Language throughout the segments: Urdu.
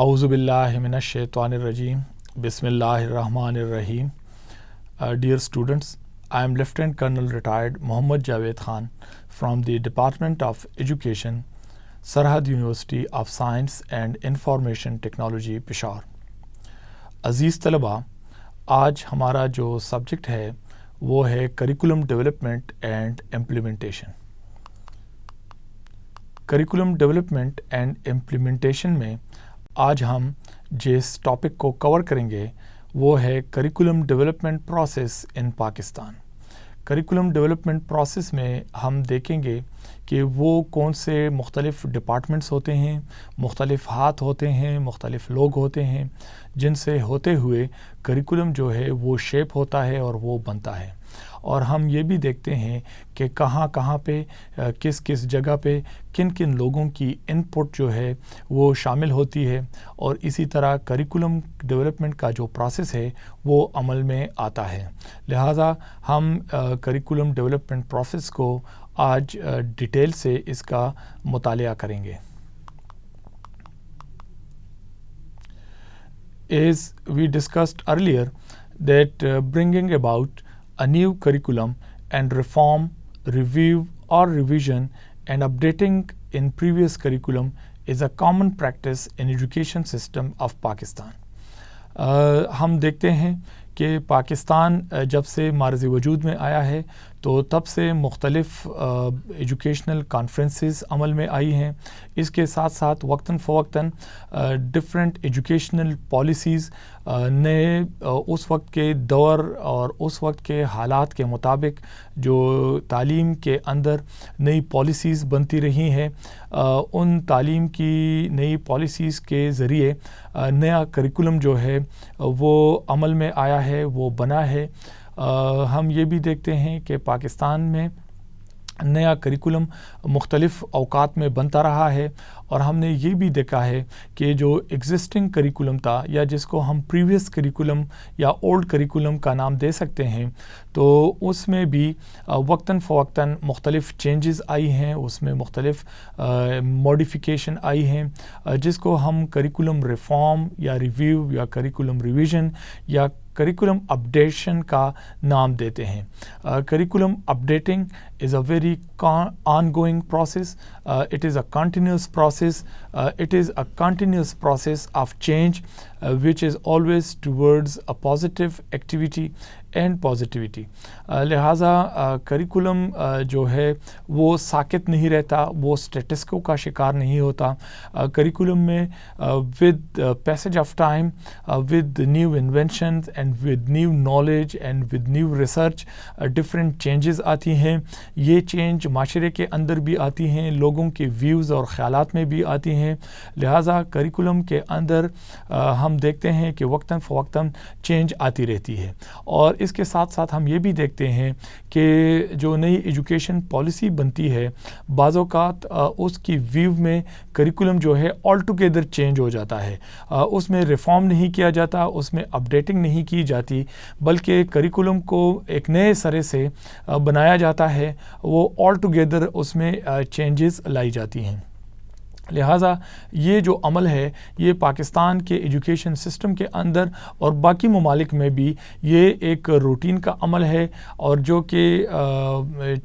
اعوذ باللہ من الشیطان الرجیم بسم اللہ الرحمن الرحیم. Dear students, I am Lieutenant Colonel retired Mohammad Javed Khan from the Department of Education, Sarhad University of Science and Information Technology, Peshawar. عزیز طلباء، آج ہمارا جو سبجیکٹ ہے وہ ہے curriculum development and implementation. Curriculum development and implementation میں آج ہم جس ٹاپک کو کور کریں گے وہ ہے curriculum development process in Pakistan. Curriculum development process میں ہم دیکھیں گے کہ وہ کون سے مختلف ڈپارٹمنٹس ہوتے ہیں، مختلف ہاتھ ہوتے ہیں، مختلف لوگ ہوتے ہیں جن سے ہوتے ہوئے کریکولم جو ہے وہ شیپ ہوتا ہے اور وہ بنتا ہے. اور ہم یہ بھی دیکھتے ہیں کہ کہاں کہاں پہ کس کس جگہ پہ کن کن لوگوں کی ان پٹ جو ہے وہ شامل ہوتی ہے، اور اسی طرح کریکولم ڈیولپمنٹ کا جو پروسیس ہے وہ عمل میں آتا ہے. لہٰذا ہم کریکولم ڈیولپمنٹ پروسیس کو آج ڈیٹیل سے اس کا مطالعہ کریں گے. As we discussed earlier that bringing about a new curriculum and reform, review or revision and updating in previous curriculum is a common practice in education system of Pakistan. ہم دیکھتے ہیں کہ پاکستان جب سے معرض وجود میں آیا ہے تو تب سے مختلف ایجوکیشنل کانفرنسز عمل میں آئی ہیں. اس کے ساتھ ساتھ وقتاً فوقتاً ڈفرینٹ ایجوکیشنل پالیسیز نئے اس وقت کے دور اور اس وقت کے حالات کے مطابق جو تعلیم کے اندر نئی پالیسیز بنتی رہی ہیں، ان تعلیم کی نئی پالیسیز کے ذریعے نیا کریکولم جو ہے وہ عمل میں آیا ہے، وہ بنا ہے. ہم یہ بھی دیکھتے ہیں کہ پاکستان میں نیا کریکولم مختلف اوقات میں بنتا رہا ہے، اور ہم نے یہ بھی دیکھا ہے کہ جو ایگزسٹنگ کریکولم تھا یا جس کو ہم پریویس کریکولم یا اولڈ کریکولم کا نام دے سکتے ہیں، تو اس میں بھی وقتاً فوقتاً مختلف چینجز آئی ہیں، اس میں مختلف موڈیفیکیشن آئی ہیں جس کو ہم کریکولم ریفارم یا ریویو یا کریکولم ریویژن یا کریکولم اپڈیشن کا نام دیتے ہیں. Curriculum updating is a very ongoing process. It is a continuous process. It is a continuous process of change which is always towards a positive activity and positivity. لہٰذا کریکولم جو ہے وہ ساکت نہیں رہتا، وہ اسٹیٹسکو کا شکار نہیں ہوتا. کریکولم میں with passage of time, with new inventions and with new knowledge and with new research different changes آتی ہیں. یہ چینج معاشرے کے اندر بھی آتی ہیں، لوگوں کے ویوز اور خیالات میں بھی آتی ہیں. لہٰذا کریکولم کے اندر ہم دیکھتے ہیں کہ وقتاً فوقتاً چینج آتی رہتی ہے. اور اس کے ساتھ ساتھ ہم یہ بھی دیکھتے ہیں کہ جو نئی ایجوکیشن پالیسی بنتی ہے بعض اوقات اس کی ویو میں کریکولم جو ہے آل ٹوگیدر چینج ہو جاتا ہے. اس میں ریفارم نہیں کیا جاتا، اس میں اپڈیٹنگ نہیں کی جاتی، بلکہ کریکولم کو ایک نئے سرے سے بنایا جاتا ہے، وہ آل ٹوگیدر اس میں چینجز لائی جاتی ہیں. لہٰذا یہ جو عمل ہے یہ پاکستان کے ایجوکیشن سسٹم کے اندر اور باقی ممالک میں بھی یہ ایک روٹین کا عمل ہے، اور جو کہ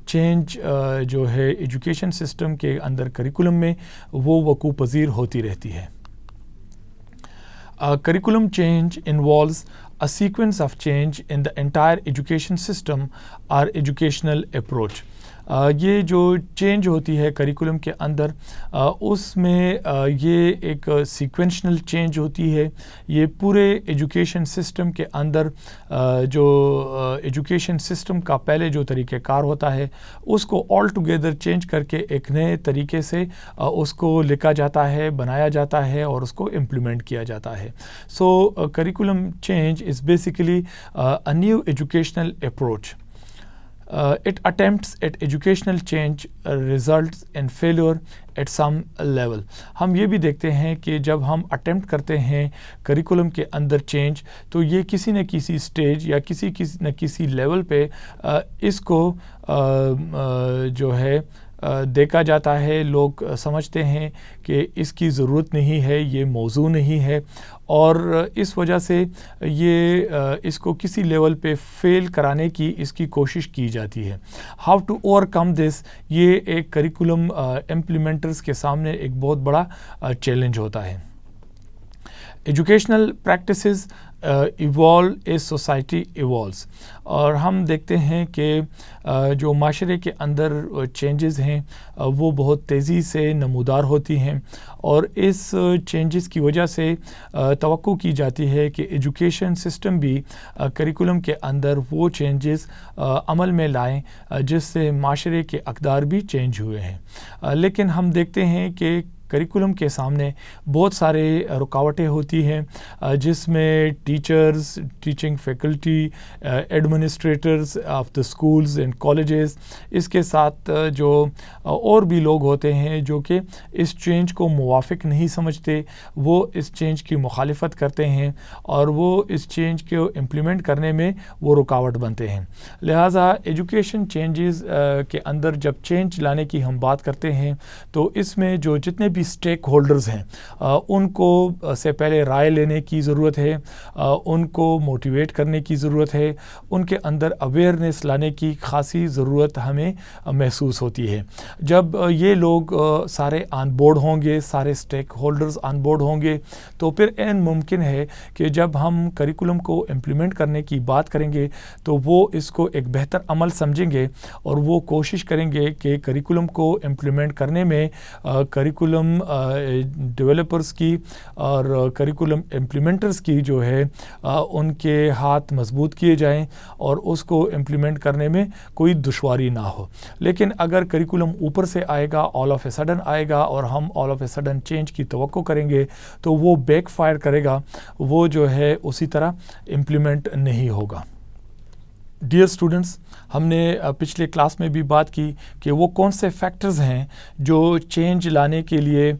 چینج جو ہے ایجوکیشن سسٹم کے اندر کریکولم میں وہ وقوع پذیر ہوتی رہتی ہے. Curriculum change involves a sequence of change in the entire education system or educational approach. یہ جو چینج ہوتی ہے کریکولم کے اندر اس میں یہ ایک سیکوینشنل چینج ہوتی ہے. یہ پورے ایجوکیشن سسٹم کے اندر جو ایجوکیشن سسٹم کا پہلے جو طریقہ کار ہوتا ہے اس کو آل ٹوگیدر چینج کر کے ایک نئے طریقے سے اس کو لکھا جاتا ہے، بنایا جاتا ہے اور اس کو امپلیمنٹ کیا جاتا ہے. So curriculum change is basically a new educational approach. It attempts at educational change results in failure at some level. ہم یہ بھی دیکھتے ہیں کہ جب ہم اٹیمپٹ کرتے ہیں کریکولم کے اندر چینج تو یہ کسی نہ کسی سٹیج یا کسی نہ کسی لیول پہ اس کو جو ہے دیکھا جاتا ہے، لوگ سمجھتے ہیں کہ اس کی ضرورت نہیں ہے، یہ موضوع نہیں ہے، اور اس وجہ سے اس کو کسی لیول پہ فیل کرانے کی اس کی کوشش کی جاتی ہے۔ ہاؤ ٹو اوور کم دس، یہ ایک کریکولم امپلیمنٹرز کے سامنے ایک بہت بڑا چیلنج ہوتا ہے۔ Educational practices evolve as society evolves, اور ہم دیکھتے ہیں کہ جو معاشرے کے اندر چینجز ہیں وہ بہت تیزی سے نمودار ہوتی ہیں، اور اس چینجز کی وجہ سے توقع کی جاتی ہے کہ ایجوکیشن سسٹم بھی کریکولم کے اندر وہ چینجز عمل میں لائیں جس سے معاشرے کے اقدار بھی چینج ہوئے ہیں۔ لیکن ہم دیکھتے ہیں کہ کریکولم کے سامنے بہت سارے رکاوٹیں ہوتی ہیں، جس میں teachers, teaching faculty, administrators of the schools and colleges, اس کے ساتھ جو اور بھی لوگ ہوتے ہیں جو کہ اس چینج کو موافق نہیں سمجھتے، وہ اس چینج کی مخالفت کرتے ہیں اور وہ اس چینج کو امپلیمنٹ کرنے میں وہ رکاوٹ بنتے ہیں۔ لہٰذا ایجوکیشن چینجز کے اندر جب چینج لانے کی ہم بات کرتے ہیں تو اس میں جو جتنے بھی اسٹیک ہولڈرز ہیں ان کو سے پہلے رائے لینے کی ضرورت ہے، ان کو موٹیویٹ کرنے کی ضرورت ہے، ان کے اندر اویئرنیس لانے کی خاصی ضرورت ہمیں محسوس ہوتی ہے۔ جب یہ لوگ سارے آن بورڈ ہوں گے، سارے اسٹیک ہولڈرز آن بورڈ ہوں گے، تو پھر عین ممکن ہے کہ جب ہم کریکولم کو امپلیمنٹ کرنے کی بات کریں گے تو وہ اس کو ایک بہتر عمل سمجھیں گے اور وہ کوشش کریں گے کہ کریکولم کو امپلیمنٹ کرنے میں کریکولم ڈیولپرز کی اور کریکولم امپلیمنٹرز کی جو ہے ان کے ہاتھ مضبوط کیے جائیں اور اس کو امپلیمنٹ کرنے میں کوئی دشواری نہ ہو۔ لیکن اگر کریکولم اوپر سے آئے گا، آل آف اے سڈن آئے گا اور ہم all of a sudden change کی توقع کریں گے تو وہ بیک فائر کرے گا، وہ جو ہے اسی طرح امپلیمنٹ نہیں ہوگا۔ ڈیئر اسٹوڈنٹس، ہم نے پچھلے کلاس میں بھی بات کی کہ وہ کون سے فیکٹرز ہیں جو چینج لانے کے لیے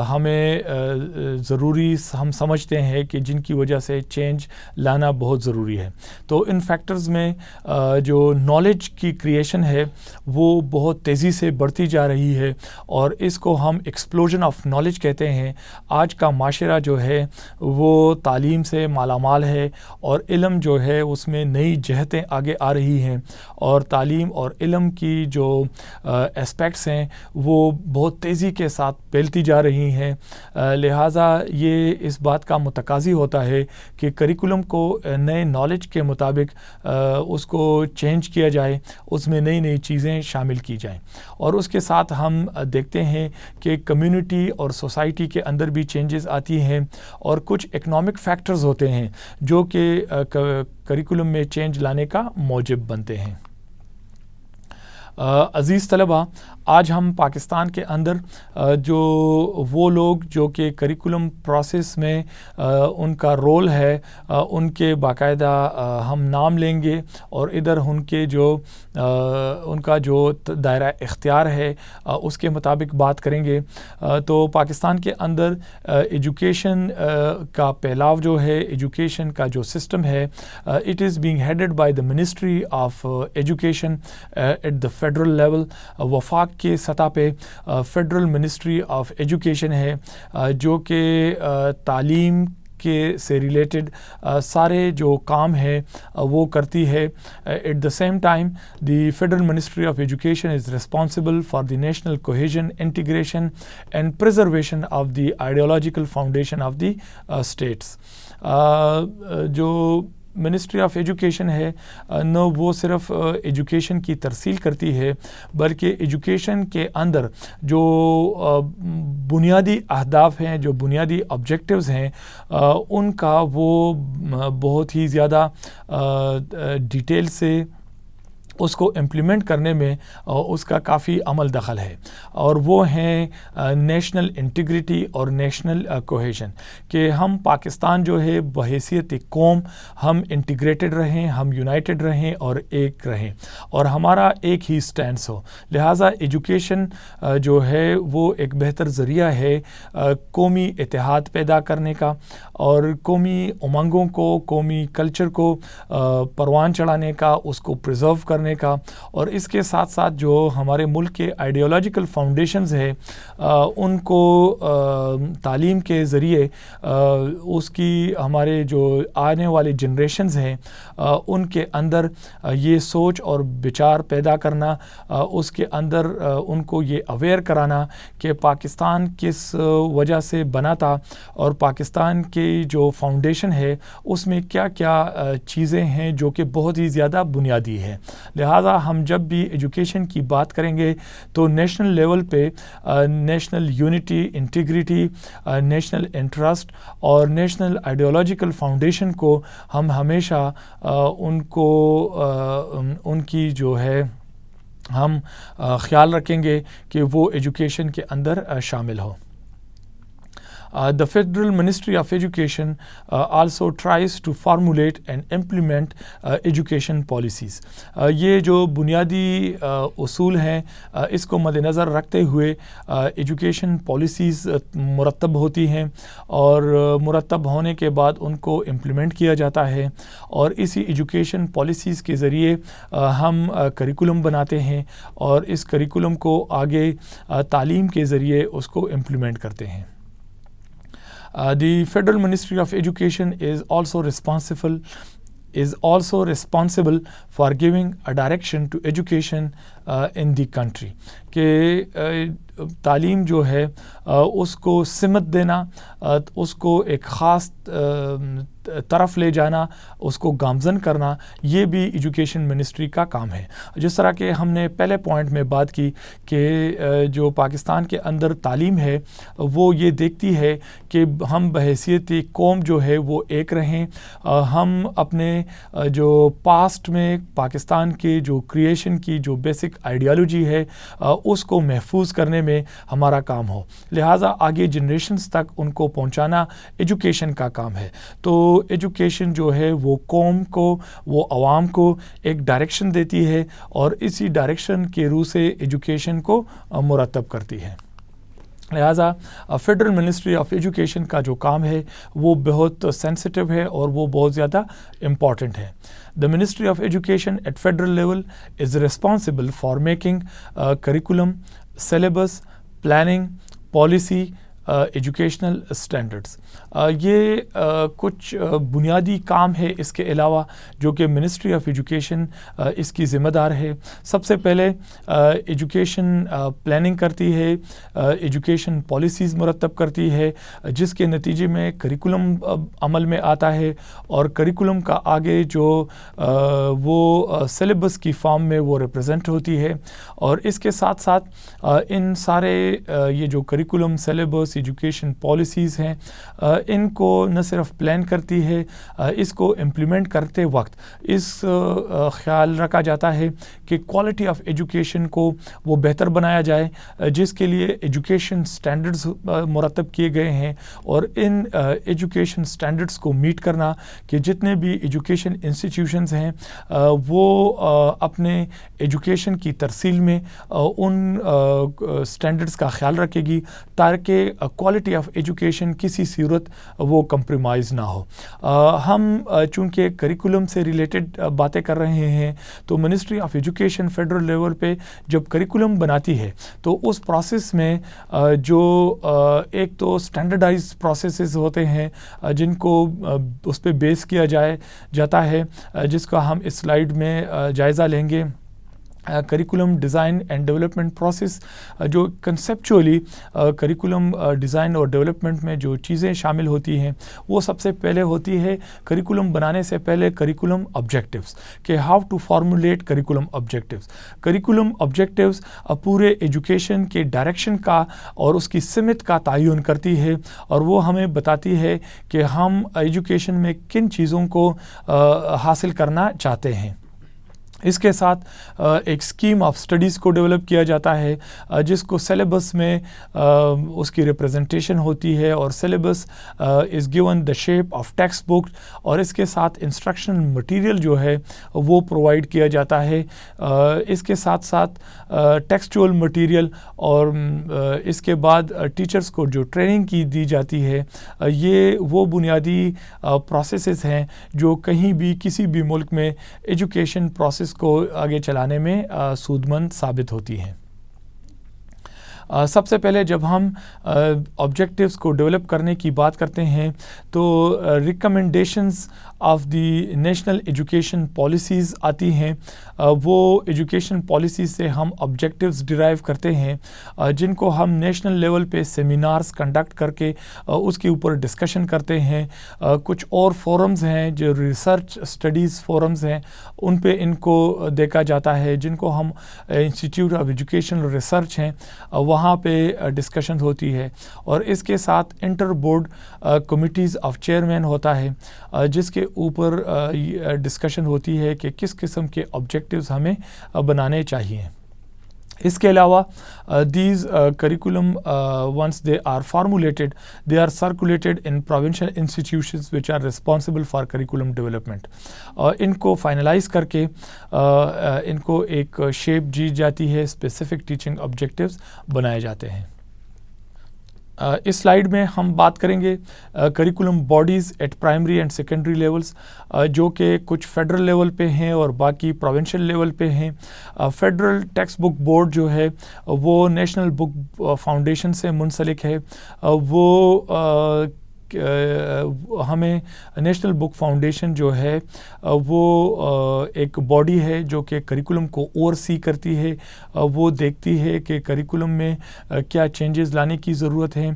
ہمیں ضروری ہم سمجھتے ہیں کہ جن کی وجہ سے چینج لانا بہت ضروری ہے۔ تو ان فیکٹرز میں جو نالج کی کریشن ہے وہ بہت تیزی سے بڑھتی جا رہی ہے، اور اس کو ہم ایکسپلوژن آف نالج کہتے ہیں۔ آج کا معاشرہ جو ہے وہ تعلیم سے مالا مال ہے، اور علم جو ہے اس میں نئی جہتیں آگے آ رہی ہیں، اور تعلیم اور علم کی جو اسپیکٹس ہیں وہ بہت تیزی کے ساتھ پھیلتی جا رہی ہیں۔ لہٰذا یہ اس بات کا متقاضی ہوتا ہے کہ کریکولم کو نئے نالج کے مطابق اس کو چینج کیا جائے، اس میں نئی نئی چیزیں شامل کی جائیں، اور اس کے ساتھ ہم دیکھتے ہیں کہ کمیونٹی اور سوسائٹی کے اندر بھی چینجز آتی ہیں، اور کچھ اکنامک فیکٹرز ہوتے ہیں جو کہ کریکولم میں چینج لانے کا موجب بنتے ہیں۔ عزیز طلبہ، آج ہم پاکستان کے اندر جو وہ لوگ جو کہ کریکولم پروسیس میں ان کا رول ہے ان کے باقاعدہ ہم نام لیں گے، اور ادھر ان کا جو دائرہ اختیار ہے اس کے مطابق بات کریں گے۔ تو پاکستان کے اندر ایجوکیشن کا پھیلاؤ جو ہے، ایجوکیشن کا جو سسٹم ہے، it is being headed by the ministry of education at the federal level. وفاق کے سطح پہ فیڈرل منسٹری آف ایجوکیشن ہے جو کہ تعلیم کے سے ریلیٹڈ سارے جو کام ہے وہ کرتی ہے۔ At the same time the federal ministry of education is responsible for the national cohesion, integration and preservation of the ideological foundation of the states. جو منسٹری آف ایجوکیشن ہے نہ وہ صرف ایجوکیشن کی ترسیل کرتی ہے، بلکہ ایجوکیشن کے اندر جو بنیادی اہداف ہیں، جو بنیادی آبجیکٹیوز ہیں، ان کا وہ بہت ہی زیادہ ڈیٹیل سے اس کو امپلیمنٹ کرنے میں اس کا کافی عمل دخل ہے، اور وہ ہیں نیشنل انٹیگریٹی اور نیشنل کوہیژن، کہ ہم پاکستان جو ہے بحیثیت ایک قوم ہم انٹیگریٹڈ رہیں، ہم یونائٹڈ رہیں اور ایک رہیں، اور ہمارا ایک ہی سٹینس ہو۔ لہٰذا ایجوکیشن جو ہے وہ ایک بہتر ذریعہ ہے قومی اتحاد پیدا کرنے کا، اور قومی امنگوں کو، قومی کلچر کو پروان چڑھانے کا، اس کو پریزرو کرنے کرنے کا، اور اس کے ساتھ ساتھ جو ہمارے ملک کے آئیڈیالوجیکل فاؤنڈیشنز ہیں ان کو تعلیم کے ذریعے اس کی ہمارے جو آنے والے جنریشنز ہیں ان کے اندر یہ سوچ اور بچار پیدا کرنا، اس کے اندر ان کو یہ اویئر کرانا کہ پاکستان کس وجہ سے بنا تھا اور پاکستان کی جو فاؤنڈیشن ہے اس میں کیا کیا چیزیں ہیں جو کہ بہت ہی زیادہ بنیادی ہے. لہٰذا ہم جب بھی ایجوکیشن کی بات کریں گے تو نیشنل لیول پہ national unity, integrity, national interest اور نیشنل آئیڈیالوجیکل فاؤنڈیشن کو ہم ہمیشہ ان کی جو ہے ہم خیال رکھیں گے کہ وہ ایجوکیشن کے اندر شامل ہو. The Federal Ministry of Education also tries to formulate and implement education policies. یہ جو بنیادی اصول ہیں اس کو مد نظر رکھتے ہوئے ایجوکیشن پالیسیز مرتب ہوتی ہیں اور مرتب ہونے کے بعد ان کو امپلیمنٹ کیا جاتا ہے، اور اسی ایجوکیشن پالیسیز کے ذریعے ہم کریکولم بناتے ہیں اور اس کریکولم کو آگے تعلیم کے ذریعے اس کو امپلیمنٹ کرتے ہیں. The Federal Ministry of Education is also responsible for giving a direction to education in the country. کہ تعلیم جو ہے اس کو سمت دینا، اس کو ایک خاص طرف لے جانا، اس کو گامزن کرنا، یہ بھی ایجوکیشن منسٹری کا کام ہے. جس طرح کہ ہم نے پہلے پوائنٹ میں بات کی کہ جو پاکستان کے اندر تعلیم ہے وہ یہ دیکھتی ہے کہ ہم بحیثیت قوم جو ہے وہ ایک رہیں، ہم اپنے جو پاسٹ میں پاکستان کے جو کریشن کی جو بیسک آئیڈیالوجی ہے اس کو محفوظ کرنے میں ہمارا کام ہو. لہٰذا آگے جنریشنز تک ان کو پہنچانا ایجوکیشن کا کام ہے. تو ایجوکیشن جو ہے وہ قوم کو، وہ عوام کو ایک ڈائریکشن دیتی ہے اور اسی ڈائریکشن کے روح سے ایجوکیشن کو مرتب کرتی ہے. لہٰذا فیڈرل منسٹری آف ایجوکیشن کا جو کام ہے وہ بہت سینسٹیو ہے اور وہ بہت زیادہ امپورٹنٹ ہے. The Ministry of Education at federal level is responsible for making curriculum, syllabus, planning, policy, educational standards. یہ کچھ بنیادی کام ہے اس کے علاوہ جو کہ منسٹری آف ایجوکیشن اس کی ذمہ دار ہے. سب سے پہلے ایجوکیشن پلاننگ کرتی ہے، ایجوکیشن پالیسیز مرتب کرتی ہے جس کے نتیجے میں کریکولم عمل میں آتا ہے، اور کریکولم کا آگے جو وہ سلیبس کی فارم میں وہ ریپرزینٹ ہوتی ہے. اور اس کے ساتھ ساتھ ان سارے یہ جو کریکولم، سلیبس، ایجوکیشن پالیسیز ہیں ان کو نہ صرف پلان کرتی ہے، اس کو امپلیمنٹ کرتے وقت اس خیال رکھا جاتا ہے کہ کوالٹی آف ایجوکیشن کو وہ بہتر بنایا جائے، جس کے لیے ایجوکیشن سٹینڈرڈز مرتب کیے گئے ہیں. اور ان ایجوکیشن سٹینڈرڈز کو میٹ کرنا کہ جتنے بھی ایجوکیشن انسٹیٹیوشنز ہیں وہ اپنے ایجوکیشن کی ترسیل میں ان سٹینڈرڈز کا خیال رکھے گی تاکہ کوالٹی آف ایجوکیشن کسی صورت وہ کمپرومائز نہ ہو. ہم چونکہ کریکولم سے ریلیٹڈ باتیں کر رہے ہیں تو ministry of education federal level پہ جب کریکولم بناتی ہے تو اس پروسیس میں جو ایک تو اسٹینڈرڈائز پروسیسز ہوتے ہیں جن کو اس پہ بیس کیا جاتا ہے، جس کا ہم اس سلائیڈ میں جائزہ لیں گے. Curriculum design and development process, جو کنسیپچولی کریکولم ڈیزائن اور ڈیولپمنٹ میں جو چیزیں شامل ہوتی ہیں وہ سب سے پہلے ہوتی ہے کریکولم بنانے سے پہلے کریکولم آبجیکٹیوز، کہ how to formulate curriculum objectives. Curriculum objectives پورے ایجوکیشن کے ڈائریکشن کا اور اس کی سمت کا تعین کرتی ہے، اور وہ ہمیں بتاتی ہے کہ ہم ایجوکیشن میں کن چیزوں کو حاصل کرنا چاہتے ہیں. اس کے ساتھ ایک اسکیم آف اسٹڈیز کو ڈیولپ کیا جاتا ہے جس کو سلیبس میں اس کی ریپرزنٹیشن ہوتی ہے، اور syllabus is given the shape of text book, اور اس کے ساتھ انسٹرکشنل مٹیریل جو ہے وہ پرووائڈ کیا جاتا ہے. اس کے ساتھ ساتھ ٹیکسچول مٹیریل اور اس کے بعد ٹیچرز کو جو ٹریننگ کی دی جاتی ہے. یہ وہ بنیادی پروسیسز ہیں جو کہیں بھی کسی بھی ملک میں ایجوکیشن پروسیس پروسیس کو آگے چلانے میں سود مند ثابت ہوتی ہیں۔ سب سے پہلے جب ہم آبجیکٹیوز کو ڈیولپ کرنے کی بات کرتے ہیں تو recommendations of the national education policies آتی ہیں۔ وہ ایجوکیشن پالیسیز سے ہم آبجیکٹیوز ڈرائیو کرتے ہیں جن کو ہم نیشنل لیول پہ سیمینارز کنڈکٹ کر کے اس کے اوپر ڈسکشن کرتے ہیں۔ کچھ اور فورمز ہیں جو ریسرچ اسٹڈیز فورمز ہیں، ان پہ ان کو دیکھا جاتا ہے، جن کو ہم انسٹیٹیوٹ آف ایجوکیشن ریسرچ ہیں وہاں پہ ڈسکشن ہوتی ہے۔ اور اس کے ساتھ inter board committees of chairman ہوتا ہے جس کے اوپر ڈسکشن ہوتی ہے کہ کس قسم کے آبجیکٹیوز ہمیں بنانے چاہیے۔ اس کے علاوہ these curriculum once they are formulated they are circulated in provincial institutions which are responsible for curriculum development۔ ان کو فائنلائز کر کے ان کو ایک شیپ دی جاتی ہے، اسپیسیفک ٹیچنگ آبجیکٹیوز بنائے جاتے ہیں۔ اس سلائیڈ میں ہم بات کریں گے curriculum bodies at primary and secondary levels, جو کہ کچھ فیڈرل لیول پہ ہیں اور باقی پروونشل لیول پہ ہیں۔ فیڈرل ٹیکسٹ بک بورڈ جو ہے وہ نیشنل بک فاؤنڈیشن سے منسلک ہے۔ وہ ہمیں نیشنل بک فاؤنڈیشن جو ہے وہ ایک باڈی ہے جو کہ کریکولم کو اوور سی کرتی ہے، وہ دیکھتی ہے کہ کریکولم میں کیا چینجز لانے کی ضرورت ہے۔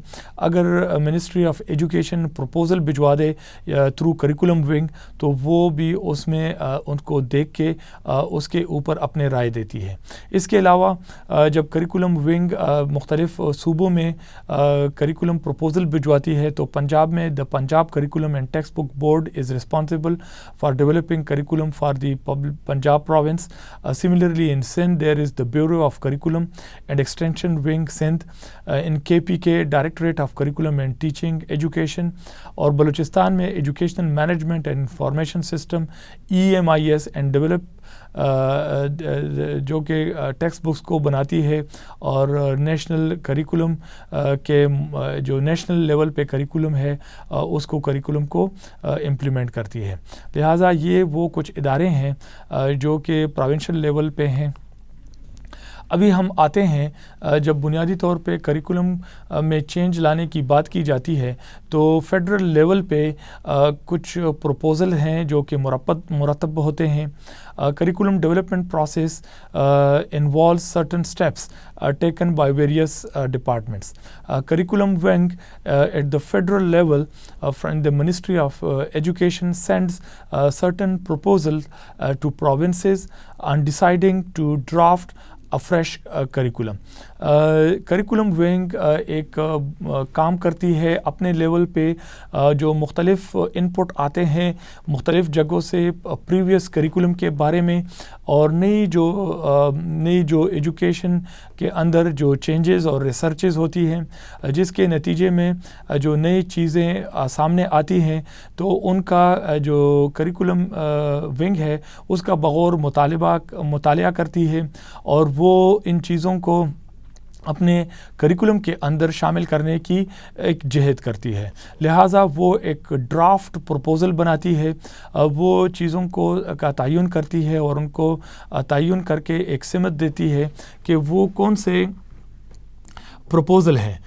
اگر منسٹری آف ایجوکیشن پروپوزل بھجوا دے تھرو کریکولم ونگ تو وہ بھی اس میں ان کو دیکھ کے اس کے اوپر اپنے رائے دیتی ہے۔ اس کے علاوہ جب کریکولم ونگ مختلف صوبوں میں کریکولم پروپوزل بھجواتی ہے تو پنجاب میں the Punjab Curriculum and Textbook Board is responsible for developing curriculum for the Punjab province. Similarly in Sindh there is the Bureau of Curriculum and Extension Wing Sindh, in KPK Directorate of Curriculum and Teaching Education، اور بلوچستان میں Educational Management and Information System EMIS and Develop جو کہ ٹیکسٹ بکس کو بناتی ہے اور نیشنل کریکولم کے جو نیشنل لیول پہ کریکولم ہے اس کو کریکولم کو امپلیمنٹ کرتی ہے۔ لہٰذا یہ وہ کچھ ادارے ہیں جو کہ پروونشل لیول پہ ہیں۔ ابھی ہم آتے ہیں جب بنیادی طور پہ کریکولم میں چینج لانے کی بات کی جاتی ہے تو فیڈرل لیول پہ کچھ پروپوزل ہیں جو کہ مرتب ہوتے ہیں۔ Curriculum development process involves certain steps taken by various departments. Curriculum wing at the federal level from the Ministry of Education sends certain proposals to provinces on deciding to draft a fresh curriculum. Curriculum wing ایک کام کرتی ہے اپنے لیول پہ، جو مختلف انپٹ آتے ہیں مختلف جگہوں سے پریویس کریکولم کے بارے میں، اور نئی جو ایجوکیشن کے اندر جو چینجز اور ریسرچز ہوتی ہیں جس کے نتیجے میں جو نئی چیزیں سامنے آتی ہیں تو ان کا جو کریکولم ونگ ہے اس کا بغور مطالعہ کرتی ہے اور وہ ان چیزوں کو اپنے کریکولم کے اندر شامل کرنے کی ایک جہد کرتی ہے۔ لہٰذا وہ ایک ڈرافٹ پروپوزل بناتی ہے، وہ چیزوں کا تعین کرتی ہے اور ان کو تعین کر کے ایک سمت دیتی ہے کہ وہ کون سے پروپوزل ہیں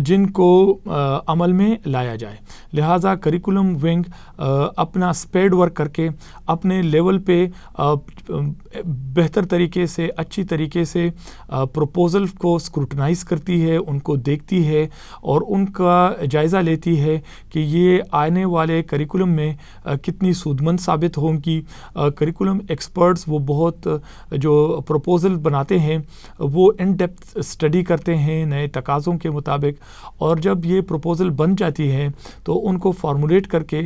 جن کو عمل میں لایا جائے۔ لہٰذا کریکولم ونگ اپنا اسپیڈ ورک کر کے اپنے لیول پہ بہتر طریقے سے اچھی طریقے سے پروپوزل کو اسکروٹنائز کرتی ہے، ان کو دیکھتی ہے اور ان کا جائزہ لیتی ہے کہ یہ آنے والے کریکولم میں کتنی سود مند ثابت ہوں گی۔ کریکولم ایکسپرٹس وہ بہت جو پروپوزل بناتے ہیں وہ ان ڈیپتھ اسٹڈی کرتے ہیں نئے تقاضوں کے مطابق، اور جب یہ پروپوزل بن جاتی ہے تو ان کو فارمولیٹ کر کے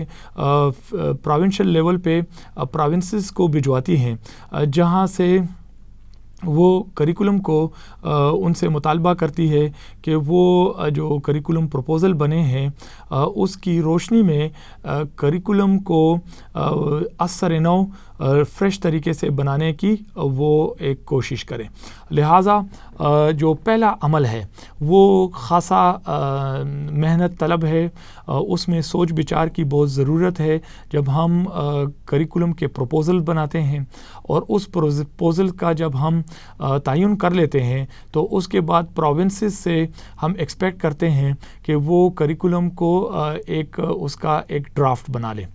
پروونشل لیول پہ پروونسز کو بھجواتی ہیں، جہاں سے وہ کریکولم کو ان سے مطالبہ کرتی ہے کہ وہ جو کریکولم پروپوزل بنے ہیں اس کی روشنی میں کریکولم کو اثر نو فریش طریقے سے بنانے کی وہ ایک کوشش کریں۔ لہٰذا جو پہلا عمل ہے وہ خاصا محنت طلب ہے. اس میں سوچ بچار کی بہت ضرورت ہے جب ہم کریکولم کے پروپوزل بناتے ہیں, اور اس پروپوزل کا جب ہم تعین کر لیتے ہیں تو اس کے بعد پروونسز سے ہم ایکسپیکٹ کرتے ہیں کہ وہ کریکولم کو اس کا ایک ڈرافٹ بنا لیں.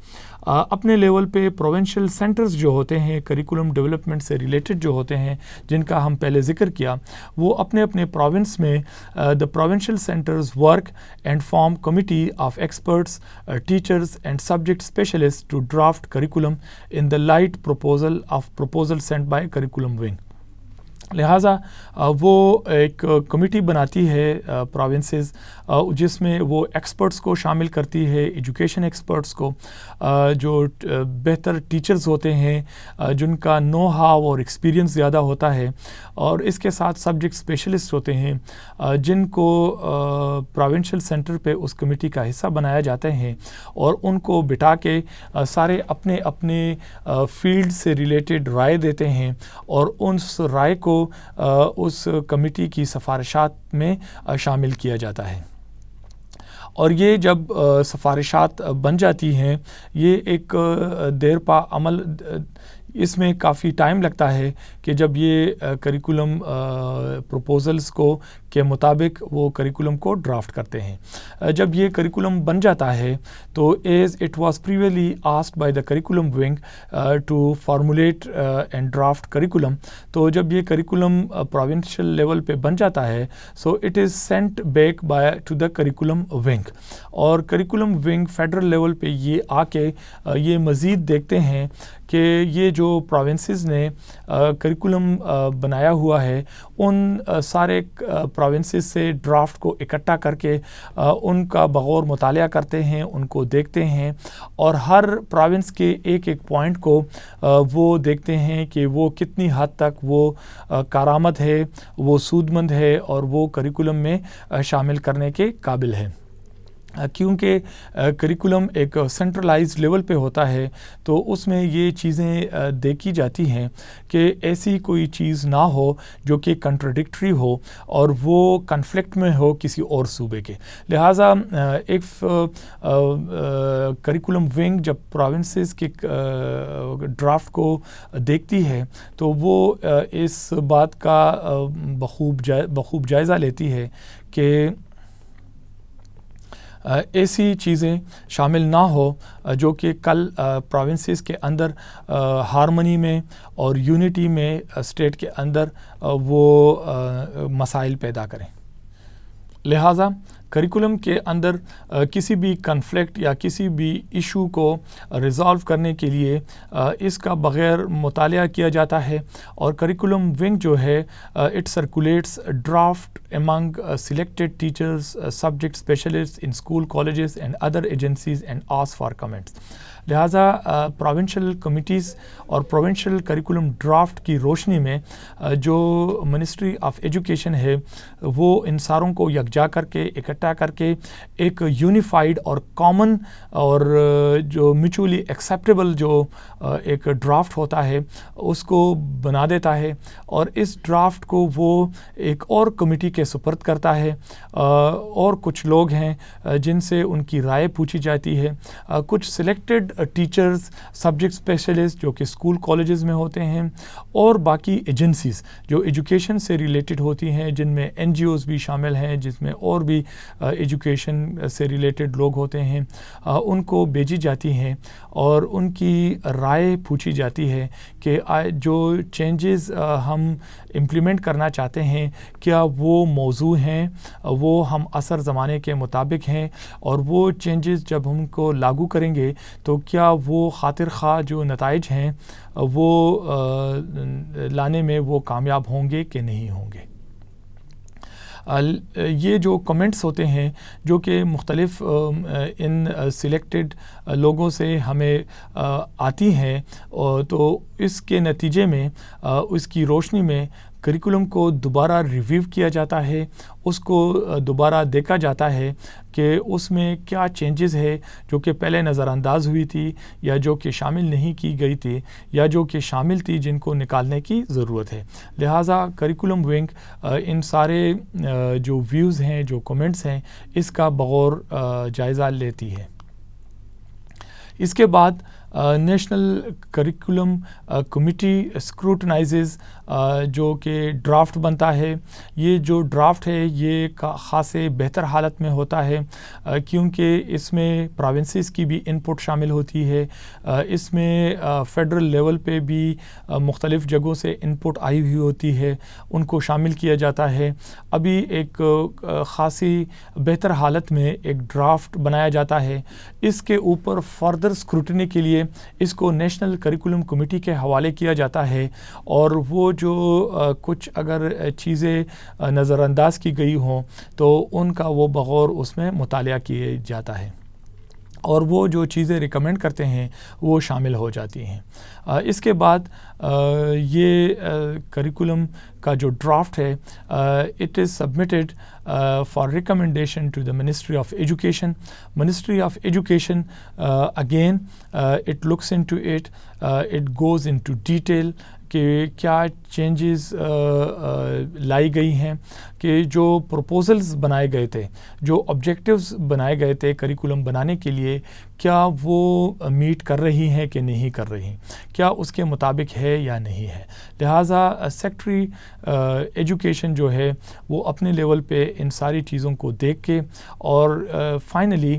اپنے لیول پہ پروونشل سینٹرز جو ہوتے ہیں کریکولم ڈیولپمنٹ سے ریلیٹڈ جو ہوتے ہیں, جن کا ہم پہلے ذکر کیا, وہ اپنے اپنے پروونس میں the provincial centres work and form committee of experts, teachers and subject specialist to draft curriculum in the light proposal sent by curriculum wing. لہٰذا وہ ایک کمیٹی بناتی ہے پروونسز, جس میں وہ ایکسپرٹس کو شامل کرتی ہے, ایجوکیشن ایکسپرٹس کو, جو بہتر ٹیچرز ہوتے ہیں جن کا نو ہاؤ اور ایکسپیرینس زیادہ ہوتا ہے, اور اس کے ساتھ سبجیکٹ اسپیشلسٹ ہوتے ہیں جن کو پروونشل سینٹر پہ اس کمیٹی کا حصہ بنایا جاتے ہیں, اور ان کو بٹھا کے سارے اپنے اپنے فیلڈ سے ریلیٹڈ رائے دیتے ہیں, اور اس رائے کو اس کمیٹی کی سفارشات میں شامل کیا جاتا ہے. اور یہ جب سفارشات بن جاتی ہیں, یہ ایک دیر پا عمل, اس میں کافی ٹائم لگتا ہے کہ جب یہ کریکولم پروپوزلز کو کے مطابق وہ کریکولم کو ڈرافٹ کرتے ہیں. جب یہ کریکولم بن جاتا ہے تو as it was previously asked by the curriculum wing to formulate and draft curriculum, تو جب یہ کریکولم پروونشل لیول پہ بن جاتا ہے so it is sent back by to the curriculum wing, اور کریکولم ونگ فیڈرل لیول پہ یہ آ کے یہ مزید دیکھتے ہیں کہ یہ جو پروونسز نے کریکولم بنایا ہوا ہے ان سارے پروونسز سے ڈرافٹ کو اکٹھا کر کے ان کا بغور مطالعہ کرتے ہیں, ان کو دیکھتے ہیں, اور ہر پروونس کے ایک ایک پوائنٹ کو وہ دیکھتے ہیں کہ وہ کتنی حد تک وہ کارآمد ہے, وہ سود مند ہے, اور وہ کریکولم میں شامل کرنے کے قابل ہے. کیونکہ کریکولم ایک سینٹرلائزڈ لیول پہ ہوتا ہے تو اس میں یہ چیزیں دیکھی جاتی ہیں کہ ایسی کوئی چیز نہ ہو جو کہ کنٹراڈکٹری ہو اور وہ کنفلکٹ میں ہو کسی اور صوبے کے. لہٰذا ایک کریکولم ونگ جب پروونسز کے ڈرافٹ کو دیکھتی ہے تو وہ اس بات کا بخوب جائزہ لیتی ہے کہ ایسی چیزیں شامل نہ ہو جو کہ کل پروونسز کے اندر ہارمنی میں اور یونٹی میں اسٹیٹ کے اندر وہ مسائل پیدا کریں. لہٰذا کریکولم کے اندر کسی بھی کنفلکٹ یا کسی بھی ایشو کو ریزالو کرنے کے لیے اس کا بغیر مطالعہ کیا جاتا ہے, اور کریکولم ونگ جو ہے it circulates draft among selected teachers, subject specialists in school, colleges and other agencies and ask for comments. لہٰذا پروونشل کمیٹیز اور پروونشل کریکولم ڈرافٹ کی روشنی میں جو منسٹری آف ایجوکیشن ہے وہ ان ساروں کو یکجا کر کے اکٹھا کر کے ایک یونیفائڈ اور کامن اور جو میوچولی ایکسیپٹیبل جو ایک ڈرافٹ ہوتا ہے اس کو بنا دیتا ہے, اور اس ڈرافٹ کو وہ ایک اور کمیٹی کے سپرد کرتا ہے, اور کچھ لوگ ہیں جن سے ان کی رائے پوچھی جاتی ہے. کچھ سلیکٹڈ ٹیچرز, سبجیکٹ اسپیشلسٹ جو کہ اسکول کالجز میں ہوتے ہیں, اور باقی ایجنسیز جو ایجوکیشن سے ریلیٹڈ ہوتی ہیں جن میں این جی اوز بھی شامل ہیں, جس میں اور بھی ایجوکیشن سے ریلیٹڈ لوگ ہوتے ہیں, ان کو بھیجی جاتی ہیں اور ان کی رائے پوچھی جاتی ہے کہ جو چینجز ہم امپلیمنٹ کرنا چاہتے ہیں کیا وہ موضوع ہیں, وہ ہم عصر زمانے کے مطابق ہیں, اور وہ چینجز جب ہم کو لاگو کریں گے تو کیا وہ خاطر خواہ جو نتائج ہیں وہ لانے میں وہ کامیاب ہوں گے کہ نہیں ہوں گے. یہ جو کمنٹس ہوتے ہیں جو کہ مختلف ان سلیکٹڈ لوگوں سے ہمیں آتی ہیں, تو اس کے نتیجے میں اس کی روشنی میں کریکولم کو دوبارہ ریویو کیا جاتا ہے، اس کو دوبارہ دیکھا جاتا ہے کہ اس میں کیا چینجز ہے جو کہ پہلے نظر انداز ہوئی تھی یا جو کہ شامل نہیں کی گئی تھی یا جو کہ شامل تھی جن کو نکالنے کی ضرورت ہے۔ لہٰذا کریکولم ونگ ان سارے جو ویوز ہیں، جو کمنٹس ہیں، اس کا بغور جائزہ لیتی ہے۔ اس کے بعد نیشنل کریکولم کمیٹی اسکروٹنائزز جو کہ ڈرافٹ بنتا ہے۔ یہ جو ڈرافٹ ہے یہ خاصے بہتر حالت میں ہوتا ہے کیونکہ اس میں پراونسز کی بھی انپٹ شامل ہوتی ہے، اس میں فیڈرل لیول پہ بھی مختلف جگہوں سے انپٹ آئی ہوئی ہوتی ہے، ان کو شامل کیا جاتا ہے۔ ابھی ایک خاصی بہتر حالت میں ایک ڈرافٹ بنایا جاتا ہے۔ اس کے اوپر فردر اسکروٹنی کے لیے اس کو نیشنل کریکولم کمیٹی کے حوالے کیا جاتا ہے، اور وہ جو کچھ اگر چیزیں نظر انداز کی گئی ہوں تو ان کا وہ بغور اس میں مطالعہ کیا جاتا ہے، اور وہ جو چیزیں ریکمینڈ کرتے ہیں وہ شامل ہو جاتی ہیں۔ اس کے بعد یہ کریکولم کا جو ڈرافٹ ہے it is submitted for recommendation to the ministry of education. Ministry of education again it looks into it, it goes into detail کہ کیا چینجز لائی گئی ہیں، کہ جو پروپوزلز بنائے گئے تھے، جو آبجیکٹیوز بنائے گئے تھے کریکولم بنانے کے لیے، کیا وہ میٹ کر رہی ہیں کہ نہیں کر رہی، کیا اس کے مطابق ہے یا نہیں ہے۔ لہٰذا سیکٹری ایجوکیشن جو ہے وہ اپنے لیول پہ ان ساری چیزوں کو دیکھ کے اور فائنلی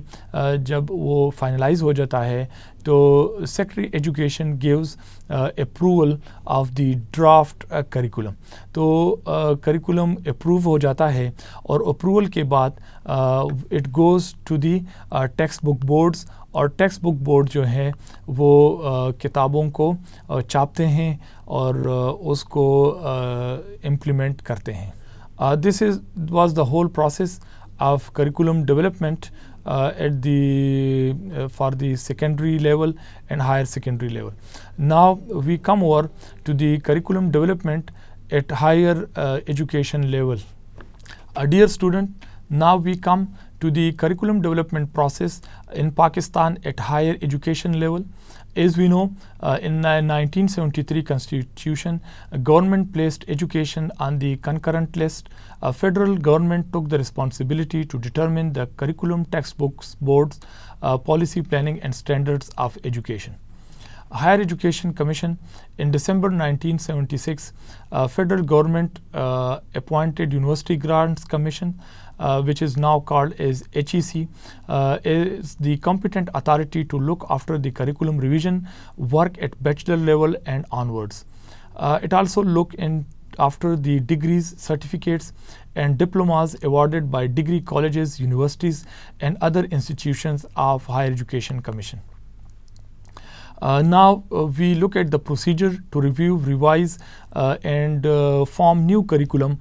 جب وہ فائنلائز ہو جاتا ہے تو secretary education gives approval of the draft curriculum. تو کریکولم اپروو ہو جاتا ہے، اور اپروول کے بعد it goes to the text book boards, اور ٹیکسٹ بک بورڈ جو ہیں وہ کتابوں کو چھاپتے ہیں اور اس کو امپلیمنٹ کرتے ہیں۔ This was the whole process of curriculum development at for the secondary level and higher secondary level. Now we come over to the curriculum development at higher education level. Dear student, now we come to the curriculum development process in Pakistan at higher education level. As we know, in the 1973 Constitution, government placed education on the concurrent list. Federal government took the responsibility to determine the curriculum, textbooks, boards, policy planning and standards of education. Higher Education Commission in December 1976, federal government appointed University Grants Commission, which is now called as HEC, is the competent authority to look after the curriculum revision work at bachelor level and onwards. It also look in after the degrees, certificates and diplomas awarded by degree colleges, universities and other institutions of Higher Education Commission. Now we look at the procedure to review, revise and form new curriculum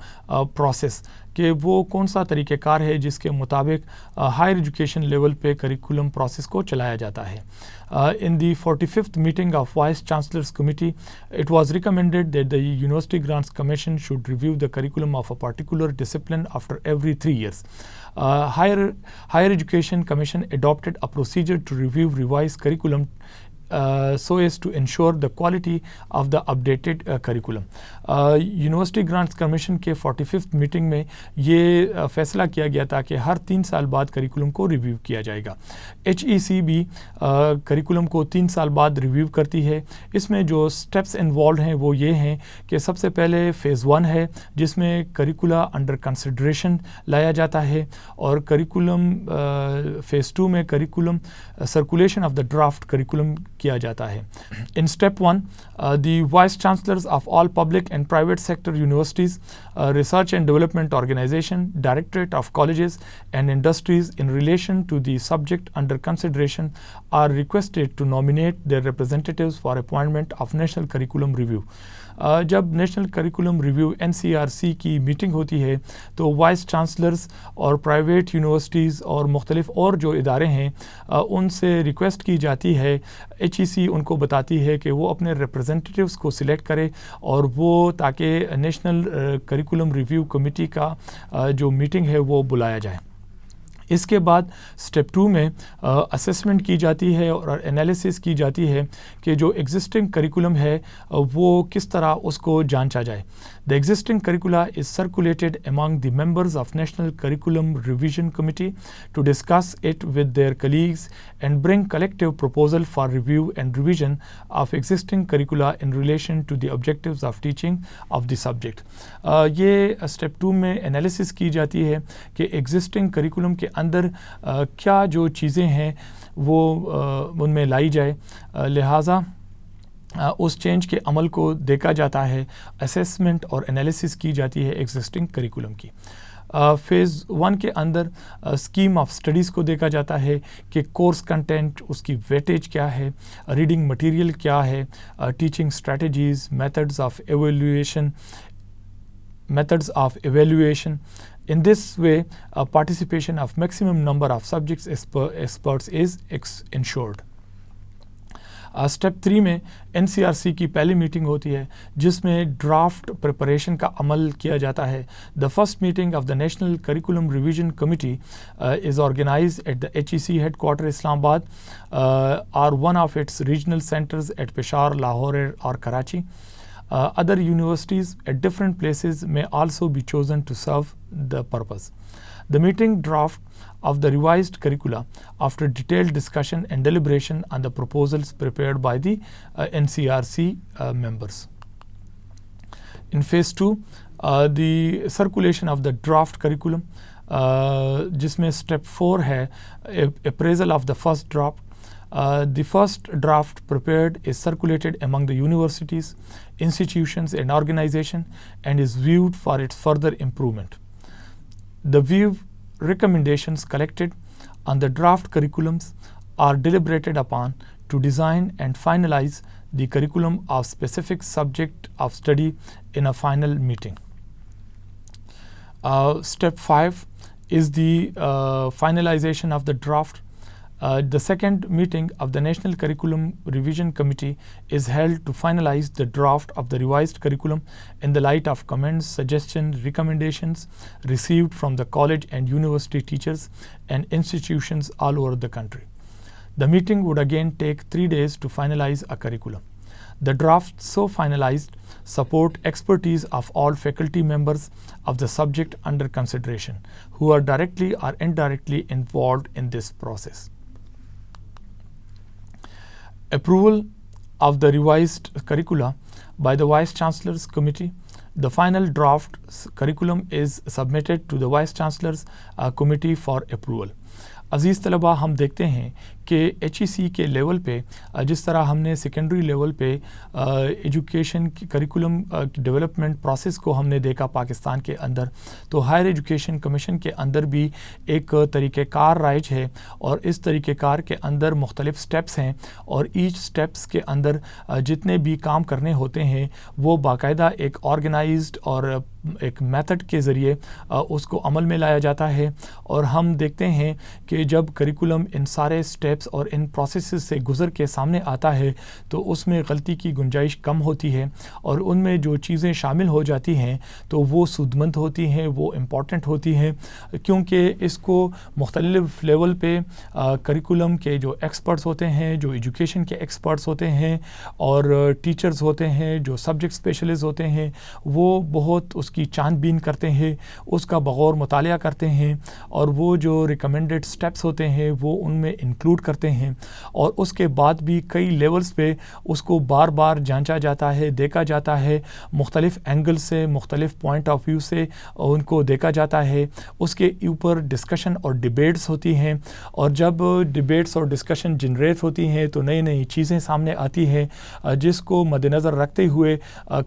process کہ وہ کون سا طریقہ کار ہے جس کے مطابق ہائر ایجوکیشن لیول پہ کریکولم پروسیس کو چلایا جاتا ہے۔ In the 45th meeting of Vice Chancellor's Committee, it was recommended that the University Grants Commission should review the curriculum of a particular discipline after every 3 years. Higher Education Commission adopted a procedure to review, revise curriculum so as to ensure the quality of the updated curriculum. University grants commission کے 45th میٹنگ میں یہ فیصلہ کیا گیا تھا کہ ہر 3 سال بعد کریکولم کو ریویو کیا جائے گا۔ HEC بھی کریکولم کو 3 سال بعد ریویو کرتی ہے۔ اس میں جو سٹیپس انوالوڈ ہیں وہ یہ ہیں کہ سب سے پہلے فیز 1 ہے جس میں کریکولا انڈر کنسیڈریشن لایا جاتا ہے، اور کریکولم فیز 2 میں curriculum circulation of the draft curriculum کیا جاتا ہے۔ In step 1, the vice chancellors of all public and private sector universities, research and development organization, directorate of colleges and industries in relation to the subject under consideration are requested to nominate their representatives for appointment of national curriculum review. جب نیشنل کریکولم ریویو NCRC کی میٹنگ ہوتی ہے تو وائس چانسلرز اور پرائیویٹ یونیورسٹیز اور مختلف اور جو ادارے ہیں ان سے ریکویسٹ کی جاتی ہے HEC ان کو بتاتی ہے کہ وہ اپنے ریپرزنٹیٹیوز کو سلیکٹ کرے اور وہ تاکہ نیشنل کریکولم ریویو کمیٹی کا جو میٹنگ ہے وہ بلایا جائے. اس کے بعد اسٹیپ 2 میں اسیسمنٹ کی جاتی ہے اور انالیسس کی جاتی ہے کہ جو ایگزسٹنگ کریکولم ہے وہ کس طرح اس کو جانچا جائے. The existing curricula is circulated among the members of National Curriculum Revision Committee to discuss it with their colleagues and bring collective proposal for review and revision of existing curricula in relation to the objectives of teaching of the subject. یہ اسٹیپ 2 میں انالیسس کی جاتی ہے کہ ایگزسٹنگ کریکولم کے اندر کیا جو چیزیں ہیں وہ ان میں لائی جائے. لہٰذا اس چینج کے عمل کو دیکھا جاتا ہے, اسیسمنٹ اور انالیسس کی جاتی ہے ایگزسٹنگ کریکولم کی. فیز 1 کے اندر اسکیم آف اسٹڈیز کو دیکھا جاتا ہے کہ کورس کنٹینٹ, اس کی ویٹیج کیا ہے, ریڈنگ مٹیریل کیا ہے, teaching strategies, methods of evaluation. In this way, participation of maximum number of subjects experts is ensured. Step 3 میں NCRC کی پہلی میٹنگ ہوتی ہے جس میں ڈرافٹ پریپریشن کا عمل کیا جاتا ہے. The first meeting of the National Curriculum Revision Committee is organized at the HEC headquarters Islamabad or one of its regional centers at Peshawar, Lahore or Karachi. Other universities at different places may also be chosen to serve the purpose. The meeting draft of the revised curricula after detailed discussion and deliberation on the proposals prepared by the NCRC members. In phase 2, the circulation of the draft curriculum, جس میں step 4 ہے appraisal of the first draft. The first draft prepared is circulated among the universities, institutions and organization and is viewed for its further improvement. The recommendations collected on the draft curriculums are deliberated upon to design and finalize the curriculum of specific subject of study in a final meeting. Step 5 is the finalization of the draft. The second meeting of the National Curriculum Revision Committee is held to finalize the draft of the revised curriculum in the light of comments, suggestions, recommendations received from the college and university teachers and institutions all over the country. The meeting would again take 3 days to finalize a curriculum. The drafts so finalized support expertise of all faculty members of the subject under consideration who are directly or indirectly involved in this process. Approval of the revised curricula by the Vice Chancellor's Committee. The final draft curriculum is submitted to the Vice Chancellor's Committee for approval. عزیز طلبہ, ہم دیکھتے ہیں کہ HEC کے لیول پہ جس طرح ہم نے سیکنڈری لیول پہ ایجوکیشن کی کریکولم ڈیولپمنٹ پروسیس کو ہم نے دیکھا پاکستان کے اندر, تو ہائر ایجوکیشن کمیشن کے اندر بھی ایک طریقہ کار رائج ہے اور اس طریقہ کار کے اندر مختلف سٹیپس ہیں اور ایچ سٹیپس کے اندر جتنے بھی کام کرنے ہوتے ہیں وہ باقاعدہ ایک آرگنائزڈ اور ایک میتھڈ کے ذریعے اس کو عمل میں لایا جاتا ہے. اور ہم دیکھتے ہیں کہ جب کریکولم ان سارے سٹیپس اور ان پروسیسز سے گزر کے سامنے آتا ہے تو اس میں غلطی کی گنجائش کم ہوتی ہے اور ان میں جو چیزیں شامل ہو جاتی ہیں تو وہ سودمند ہوتی ہیں, وہ امپورٹنٹ ہوتی ہیں, کیونکہ اس کو مختلف لیول پہ کریکولم کے جو ایکسپرٹس ہوتے ہیں, جو ایجوکیشن کے ایکسپرٹس ہوتے ہیں اور ٹیچرز ہوتے ہیں, جو سبجیکٹ اسپیشلسٹ ہوتے ہیں, وہ بہت اس کی چاند بین کرتے ہیں, اس کا بغور مطالعہ کرتے ہیں اور وہ جو ریکمینڈڈ سٹیپس ہوتے ہیں وہ ان میں انکلوڈ کرتے ہیں اور اس کے بعد بھی کئی لیولز پہ اس کو بار بار جانچا جاتا ہے, دیکھا جاتا ہے, مختلف اینگل سے, مختلف پوائنٹ آف ویو سے ان کو دیکھا جاتا ہے. اس کے اوپر ڈسکشن اور ڈیبیٹس ہوتی ہیں اور جب ڈیبیٹس اور ڈسکشن جنریٹ ہوتی ہیں تو نئی نئی چیزیں سامنے آتی ہیں جس کو مد نظر رکھتے ہوئے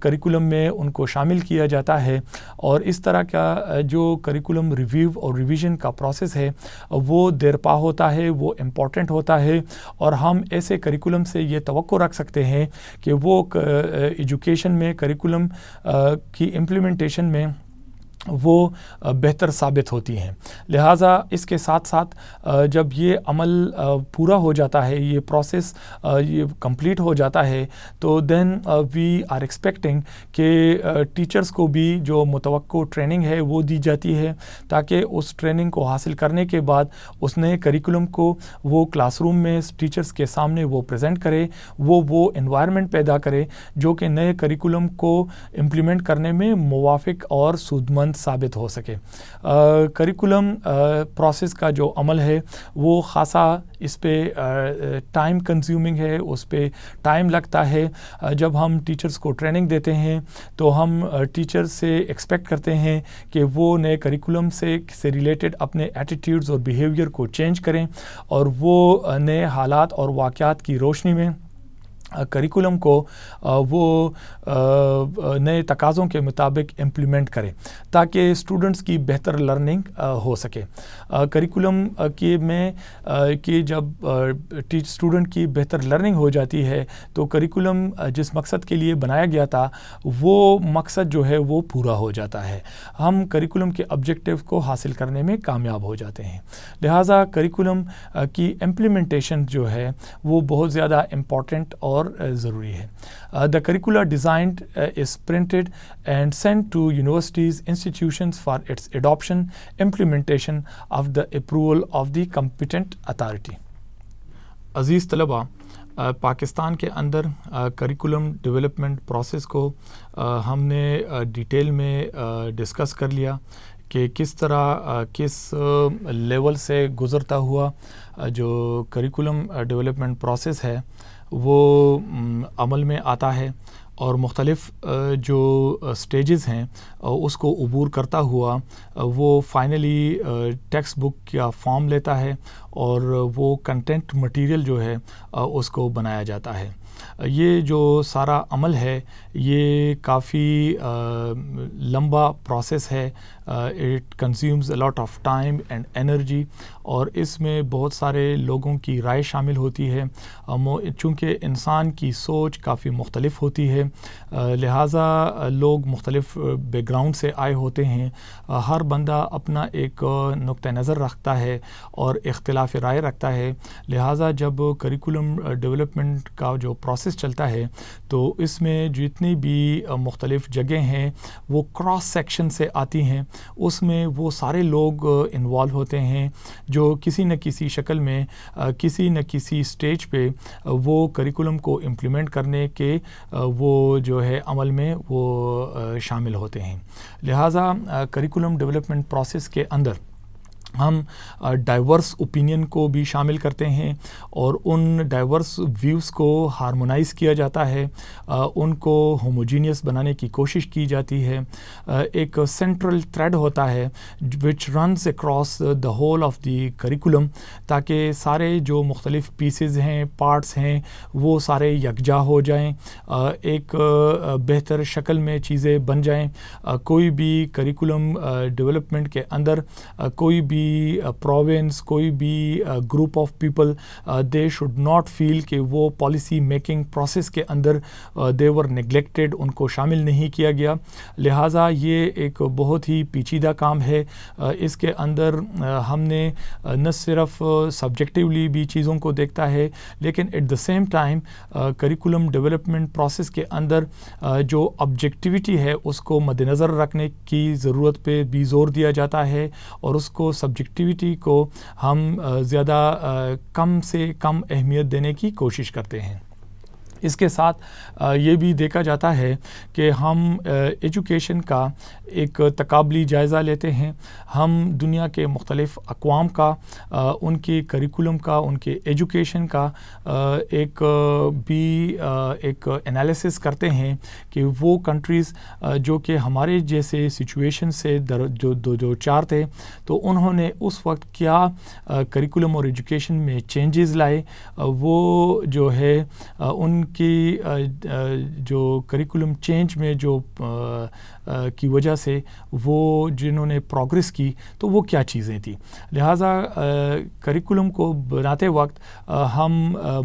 کریکولم میں ان کو شامل کیا جاتا ہے. اور اس طرح کا جو کریکولم ریویو اور ریویژن کا پروسیس ہے وہ دیرپا ہوتا ہے, وہ امپورٹنٹ ہوتا ہے اور ہم ایسے کریکولم سے یہ توقع رکھ سکتے ہیں کہ وہ ایجوکیشن میں کریکولم کی امپلیمنٹیشن میں وہ بہتر ثابت ہوتی ہیں. لہٰذا اس کے ساتھ ساتھ جب یہ عمل پورا ہو جاتا ہے، یہ پروسیس یہ کمپلیٹ ہو جاتا ہے، تو دین وی آر ایکسپیکٹنگ کہ ٹیچرز کو بھی جو متوقع ٹریننگ ہے وہ دی جاتی ہے، تاکہ اس ٹریننگ کو حاصل کرنے کے بعد اس نئے کریکولم کو وہ کلاس روم میں ٹیچرز کے سامنے وہ پریزنٹ کرے، وہ انوائرمنٹ پیدا کرے جو کہ نئے کریکولم کو امپلیمنٹ کرنے میں موافق اور سودمند ثابت ہو سکے. کریکولم پروسیس کا جو عمل ہے وہ خاصا اس پہ ٹائم کنزیومنگ ہے، اس پہ ٹائم لگتا ہے. جب ہم ٹیچرز کو ٹریننگ دیتے ہیں تو ہم ٹیچرز سے ایکسپیکٹ کرتے ہیں کہ وہ نئے کریکولم سے ریلیٹڈ اپنے ایٹیٹیوڈز اور بیہیویئر کو چینج کریں، اور وہ نئے حالات اور واقعات کی روشنی میں کریکولم کو وہ نئے تقاضوں کے مطابق امپلیمنٹ کرے تاکہ اسٹوڈنٹس کی بہتر لرننگ ہو سکے. کریکولم کہ جب اسٹوڈنٹ کی بہتر لرننگ ہو جاتی ہے تو کریکولم جس مقصد کے لیے بنایا گیا تھا وہ مقصد جو ہے وہ پورا ہو جاتا ہے، ہم کریکولم کے آبجیکٹیو کو حاصل کرنے میں کامیاب ہو جاتے ہیں. لہٰذا کریکولم کی امپلیمنٹیشن جو ہے وہ بہت زیادہ امپورٹنٹ اور ضروری ہے. The curricula designed is printed and sent to universities, institutions for its adoption, implementation of the approval of the competent authority. عزیز طلباء، پاکستان کے اندر کریکولم ڈیولپمنٹ پروسیس کو ہم نے ڈیٹیل میں ڈسکس کر لیا کہ کس طرح کس لیول سے گزرتا ہوا جو کریکولم ڈیولپمنٹ پروسیس ہے وہ عمل میں آتا ہے، اور مختلف جو سٹیجز ہیں اس کو عبور کرتا ہوا وہ فائنلی ٹیکسٹ بک کا فارم لیتا ہے، اور وہ کنٹینٹ مٹیریل جو ہے اس کو بنایا جاتا ہے. یہ جو سارا عمل ہے یہ کافی لمبا پروسیس ہے. It consumes a lot of time and energy, اور اس میں بہت سارے لوگوں کی رائے شامل ہوتی ہے. چونکہ انسان کی سوچ کافی مختلف ہوتی ہے، لہٰذا لوگ مختلف بیک گراؤنڈ سے آئے ہوتے ہیں، ہر بندہ اپنا ایک نقطہ نظر رکھتا ہے اور اختلاف رائے رکھتا ہے. لہٰذا جب کریکولم ڈیولپمنٹ کا جو پروسیس چلتا ہے تو اس میں جتنی بھی مختلف جگہیں ہیں وہ کراس سیکشن سے آتی ہیں، اس میں وہ سارے لوگ انوالو ہوتے ہیں جو کسی نہ کسی شکل میں کسی نہ کسی سٹیج پہ وہ کریکولم کو امپلیمنٹ کرنے کے وہ جو ہے عمل میں وہ شامل ہوتے ہیں. لہٰذا کریکولم ڈیولپمنٹ پروسیس کے اندر ہم ڈائیورس اوپینین کو بھی شامل کرتے ہیں، اور ان ڈائیورس ویوز کو ہارمونائز کیا جاتا ہے، ان کو ہوموجینیس بنانے کی کوشش کی جاتی ہے. ایک سینٹرل تھریڈ ہوتا ہے which runs across the whole of the curriculum, تاکہ سارے جو مختلف پیسز ہیں، پارٹس ہیں، وہ سارے یکجا ہو جائیں، ایک بہتر شکل میں چیزیں بن جائیں. کوئی بھی کریکولم ڈیولپمنٹ کے اندر کوئی بھی پروونس، کوئی بھی group of people they should not feel کہ وہ پالیسی میکنگ پروسیس کے اندر دے ور نیگلیکٹڈ، ان کو شامل نہیں کیا گیا. لہٰذا یہ ایک بہت ہی پیچیدہ کام ہے. اس کے اندر ہم نے نہ صرف سبجیکٹیولی بھی چیزوں کو دیکھتا ہے، لیکن at the same time curriculum development process کے اندر جو آبجیکٹیوٹی ہے اس کو مد نظر رکھنے کی ضرورت پہ بھی زور دیا جاتا ہے، اور اس کو سبجیکٹیوٹی کو ہم زیادہ کم سے کم اہمیت دینے کی کوشش کرتے ہیں. اس کے ساتھ یہ بھی دیکھا جاتا ہے کہ ہم ایجوکیشن کا ایک تقابلی جائزہ لیتے ہیں. ہم دنیا کے مختلف اقوام کا، ان کے کریکولم کا، ان کے ایجوکیشن کا ایک انالیسس کرتے ہیں کہ وہ کنٹریز جو کہ ہمارے جیسے سچویشن سے جو چار تھے تو انہوں نے اس وقت کیا کریکولم اور ایجوکیشن میں چینجز لائے، وہ جو ہے ان کی جو کریکولم چینج میں جو کی وجہ سے وہ جنہوں نے پروگریس کی تو وہ کیا چیزیں تھیں. لہٰذا کریکولم کو بناتے وقت ہم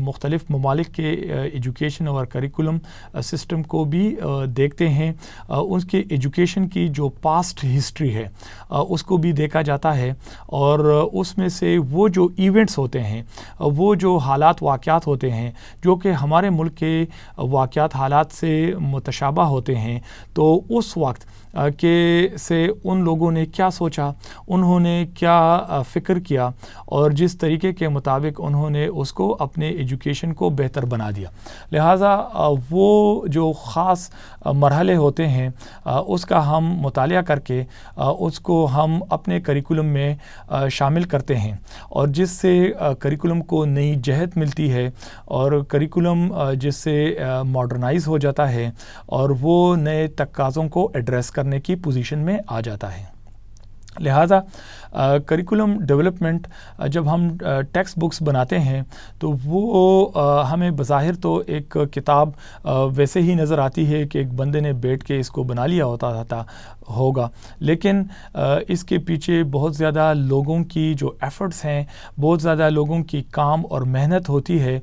مختلف ممالک کے ایجوکیشن اور کریکولم سسٹم کو بھی دیکھتے ہیں. اس کے ایجوکیشن کی جو پاسٹ ہسٹری ہے اس کو بھی دیکھا جاتا ہے, اور اس میں سے وہ جو ایونٹس ہوتے ہیں, وہ جو حالات واقعات ہوتے ہیں جو کہ ہمارے ملک کے واقعات حالات سے متشابہ ہوتے ہیں, تو اس وقت کہ سے ان لوگوں نے کیا سوچا, انہوں نے کیا فکر کیا, اور جس طریقے کے مطابق انہوں نے اس کو اپنے ایجوکیشن کو بہتر بنا دیا. لہٰذا وہ جو خاص مرحلے ہوتے ہیں اس کا ہم مطالعہ کر کے اس کو ہم اپنے کریکولم میں شامل کرتے ہیں, اور جس سے کریکولم کو نئی جہت ملتی ہے, اور کریکولم جس سے ماڈرنائز ہو جاتا ہے اور وہ نئے تقاضوں کو ایڈریس کرنے کی پوزیشن میں آ جاتا ہے. لہٰذا کریکولم ڈیولپمنٹ جب ہم ٹیکسٹ بکس بناتے ہیں تو وہ ہمیں بظاہر تو ایک کتاب ویسے ہی نظر آتی ہے کہ ایک بندے نے بیٹھ کے اس کو بنا لیا ہوگا, لیکن اس کے پیچھے بہت زیادہ لوگوں کی جو ایفرٹس ہیں, بہت زیادہ لوگوں کی کام اور محنت ہوتی ہے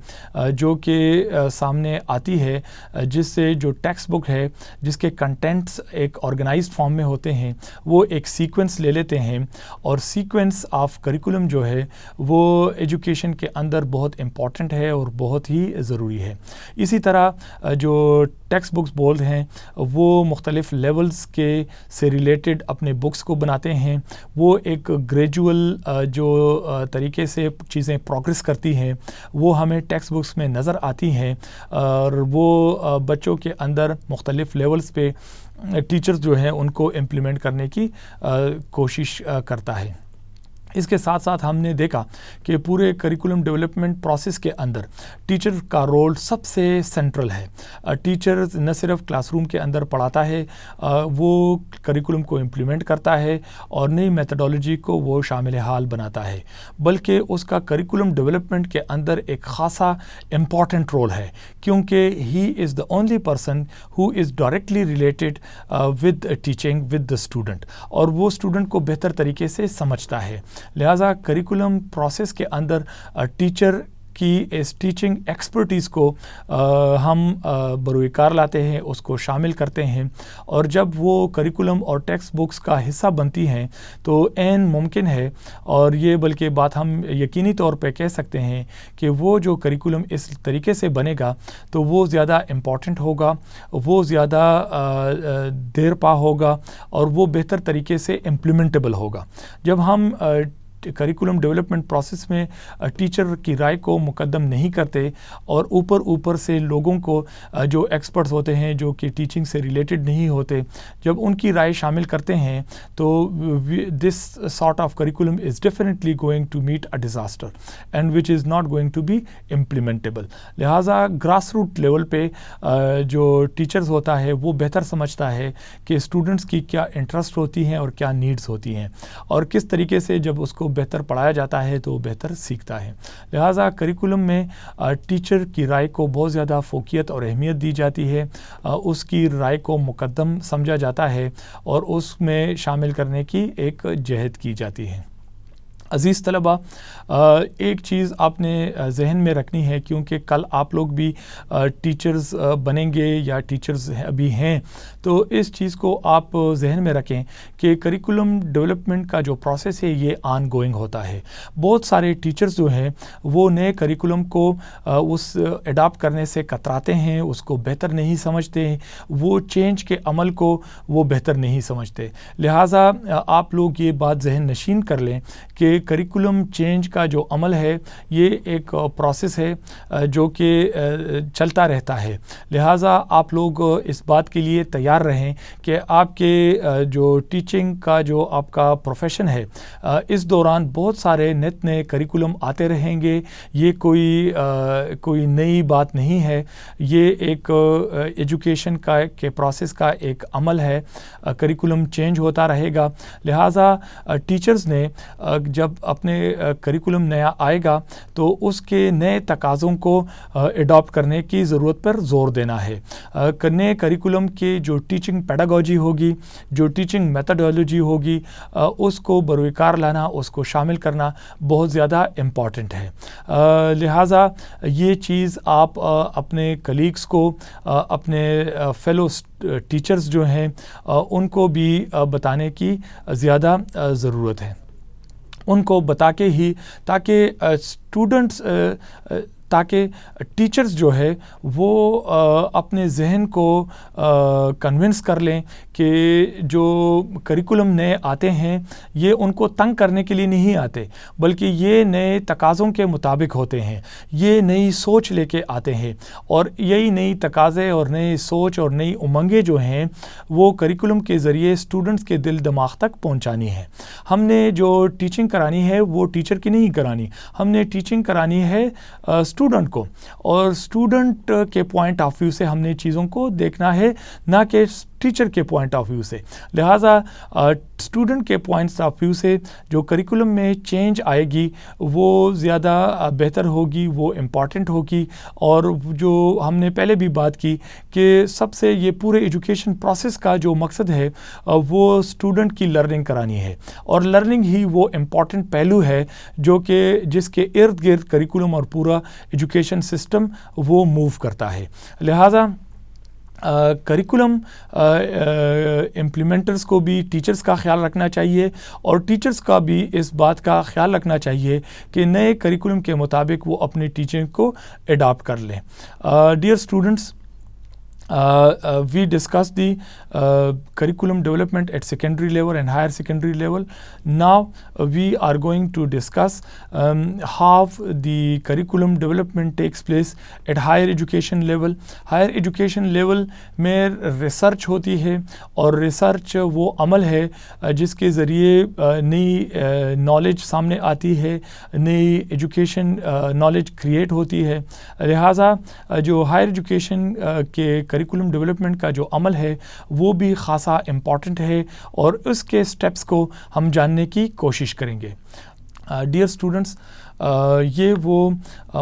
جو کہ سامنے آتی ہے, جس سے جو ٹیکسٹ بک ہے جس کے کنٹینٹس ایک آرگنائزڈ فارم میں ہوتے ہیں وہ ایک سیکوینس لے لیتے ہیں, اور سیکوینس آف کریکولم جو ہے وہ ایجوکیشن کے اندر بہت امپورٹنٹ ہے اور بہت ہی ضروری ہے. اسی طرح جو ٹیکسٹ بکس بولتے ہیں وہ مختلف لیولز کے سے ریلیٹڈ اپنے بکس کو بناتے ہیں. وہ ایک گریجول جو طریقے سے چیزیں پروگریس کرتی ہیں وہ ہمیں ٹیکسٹ بکس میں نظر آتی ہیں, اور وہ بچوں کے اندر مختلف لیولز پہ ٹیچرز جو ہیں ان کو امپلیمنٹ کرنے کی کوشش کرتا ہے. اس کے ساتھ ساتھ ہم نے دیکھا کہ پورے کریکولم ڈیولپمنٹ پروسیس کے اندر ٹیچر کا رول سب سے سینٹرل ہے. ٹیچر نہ صرف کلاس روم کے اندر پڑھاتا ہے, وہ کریکولم کو امپلیمنٹ کرتا ہے اور نئی میتھڈالوجی کو وہ شامل حال بناتا ہے, بلکہ اس کا کریکولم ڈیولپمنٹ کے اندر ایک خاصا امپورٹنٹ رول ہے, کیونکہ he is the only person who is directly related with teaching with the student, اور وہ اسٹوڈنٹ کو بہتر طریقے سے سمجھتا ہے. لہٰذا کریکولم پروسیس کے اندر ٹیچر کی اس ٹیچنگ ایکسپرٹیز کو ہم بروئے کار لاتے ہیں, اس کو شامل کرتے ہیں, اور جب وہ کریکولم اور ٹیکسٹ بکس کا حصہ بنتی ہیں تو عین ممکن ہے, اور یہ بلکہ بات ہم یقینی طور پہ کہہ سکتے ہیں کہ وہ جو کریکولم اس طریقے سے بنے گا تو وہ زیادہ امپورٹنٹ ہوگا, وہ زیادہ دیر پا ہوگا, اور وہ بہتر طریقے سے امپلیمنٹیبل ہوگا. جب ہم کریکولم ڈیولپمنٹ پروسیس میں ٹیچر کی رائے کو مقدم نہیں کرتے اور اوپر سے لوگوں کو جو ایکسپرٹس ہوتے ہیں جو کہ ٹیچنگ سے ریلیٹڈ نہیں ہوتے, جب ان کی رائے شامل کرتے ہیں تو this sort of curriculum is definitely going to meet a disaster and which is not going to be implementable. لہٰذا گراس روٹ لیول پہ جو ٹیچرز ہوتا ہے وہ بہتر سمجھتا ہے کہ اسٹوڈنٹس کی کیا انٹرسٹ ہوتی ہیں اور کیا نیڈز ہوتی ہیں, اور کس طریقے سے جب اس کو بہتر پڑھایا جاتا ہے تو بہتر سیکھتا ہے. لہٰذا کریکولم میں ٹیچر کی رائے کو بہت زیادہ فوقیت اور اہمیت دی جاتی ہے, اس کی رائے کو مقدم سمجھا جاتا ہے اور اس میں شامل کرنے کی ایک جہد کی جاتی ہے. عزیز طلبہ, ایک چیز آپ نے ذہن میں رکھنی ہے, کیونکہ کل آپ لوگ بھی ٹیچرز بنیں گے یا ٹیچرز ابھی ہیں, تو اس چیز کو آپ ذہن میں رکھیں کہ کریکولم ڈیولپمنٹ کا جو پروسیس ہے یہ آن گوئنگ ہوتا ہے. بہت سارے ٹیچرز جو ہیں وہ نئے کریکولم کو اس اڈاپٹ کرنے سے کتراتے ہیں, اس کو بہتر نہیں سمجھتے, وہ چینج کے عمل کو وہ بہتر نہیں سمجھتے. لہٰذا آپ لوگ یہ بات ذہن نشین کر لیں کہ کریکولم چینج کا جو عمل ہے یہ ایک پروسیس ہے جو کہ چلتا رہتا ہے. لہٰذا آپ لوگ اس بات کے لیے تیار رہیں کہ آپ کے جو ٹیچنگ کا جو آپ کا پروفیشن ہے اس دوران بہت سارے نئے کریکولم آتے رہیں گے. یہ کوئی نئی بات نہیں ہے, یہ ایک ایجوکیشن کے پروسیس کا ایک عمل ہے. کریکولم چینج ہوتا رہے گا. لہٰذا ٹیچرز نے جب جب اپنے کریکولم نیا آئے گا تو اس کے نئے تقاضوں کو اڈاپٹ کرنے کی ضرورت پر زور دینا ہے. نئے کریکولم کے جو ٹیچنگ پیڈاگوجی ہوگی, جو ٹیچنگ میتھڈولوجی ہوگی, اس کو بروکار لانا, اس کو شامل کرنا بہت زیادہ امپورٹنٹ ہے. لہٰذا یہ چیز آپ اپنے کلیگس کو, اپنے فیلو ٹیچرز جو ہیں ان کو بھی بتانے کی زیادہ ضرورت ہے. ان کو بتا کے ہی تاکہ ٹیچرز جو ہے وہ اپنے ذہن کو کنونس کر لیں کہ جو کریکولم نئے آتے ہیں یہ ان کو تنگ کرنے کے لیے نہیں آتے, بلکہ یہ نئے تقاضوں کے مطابق ہوتے ہیں, یہ نئی سوچ لے کے آتے ہیں, اور یہی نئی تقاضے اور نئی سوچ اور نئی امنگیں جو ہیں وہ کریکولم کے ذریعے اسٹوڈنٹس کے دل دماغ تک پہنچانی ہے. ہم نے جو ٹیچنگ کرانی ہے وہ ٹیچر کی نہیں کرانی, ہم نے ٹیچنگ کرانی ہے اسٹوڈنٹ کو, اور اسٹوڈنٹ کے پوائنٹ آف ویو سے ہم نے چیزوں کو دیکھنا ہے, نہ کہ ٹیچر کے پوائنٹ آف ویو سے. لہٰذا اسٹوڈنٹ کے پوائنٹس آف ویو سے جو کریکولم میں چینج آئے گی وہ زیادہ بہتر ہوگی, وہ امپورٹنٹ ہوگی. اور جو ہم نے پہلے بھی بات کی کہ سب سے یہ پورے ایجوکیشن پروسیس کا جو مقصد ہے وہ اسٹوڈنٹ کی لرننگ کرانی ہے, اور لرننگ ہی وہ امپورٹنٹ پہلو ہے جو کہ جس کے ارد گرد کریکولم اور پورا ایجوکیشن سسٹم وہ موو کرتا ہے. لہٰذا کریکولم امپلیمنٹرز کو بھی ٹیچرز کا خیال رکھنا چاہیے, اور ٹیچرز کا بھی اس بات کا خیال رکھنا چاہیے کہ نئے کریکولم کے مطابق وہ اپنی ٹیچنگ کو اڈاپٹ کر لیں. Dear students, we discussed the curriculum development at secondary level and higher secondary level. Now we are going to discuss how the curriculum development takes place at higher education level. Higher education level میں ریسرچ ہوتی ہے, اور ریسرچ وہ عمل ہے جس کے ذریعے نئی نالج سامنے آتی ہے, نئی ایجوکیشن نالج کریٹ ہوتی ہے. لہٰذا جو ہائر ایجوکیشن کے کریکولم ڈیولپمنٹ کا جو عمل ہے وہ بھی خاصا امپورٹنٹ ہے, اور اس کے سٹیپس کو ہم جاننے کی کوشش کریں گے. ڈیئر اسٹوڈنٹس, یہ وہ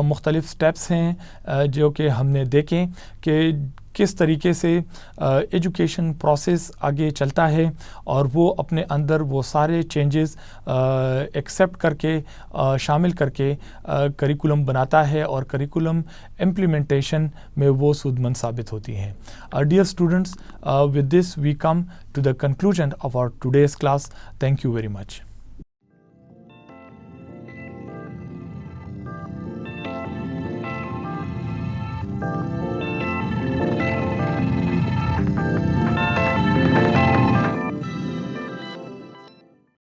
مختلف سٹیپس ہیں جو کہ ہم نے دیکھیں کہ کس طریقے سے ایجوکیشن پروسیس آگے چلتا ہے, اور وہ اپنے اندر وہ سارے چینجز ایکسیپٹ کر کے, شامل کر کے کریکولم بناتا ہے, اور کریکولم امپلیمنٹیشن میں وہ سود مند ثابت ہوتی ہیں. Dear students, with this we come to the conclusion of our today's class. Thank you very much.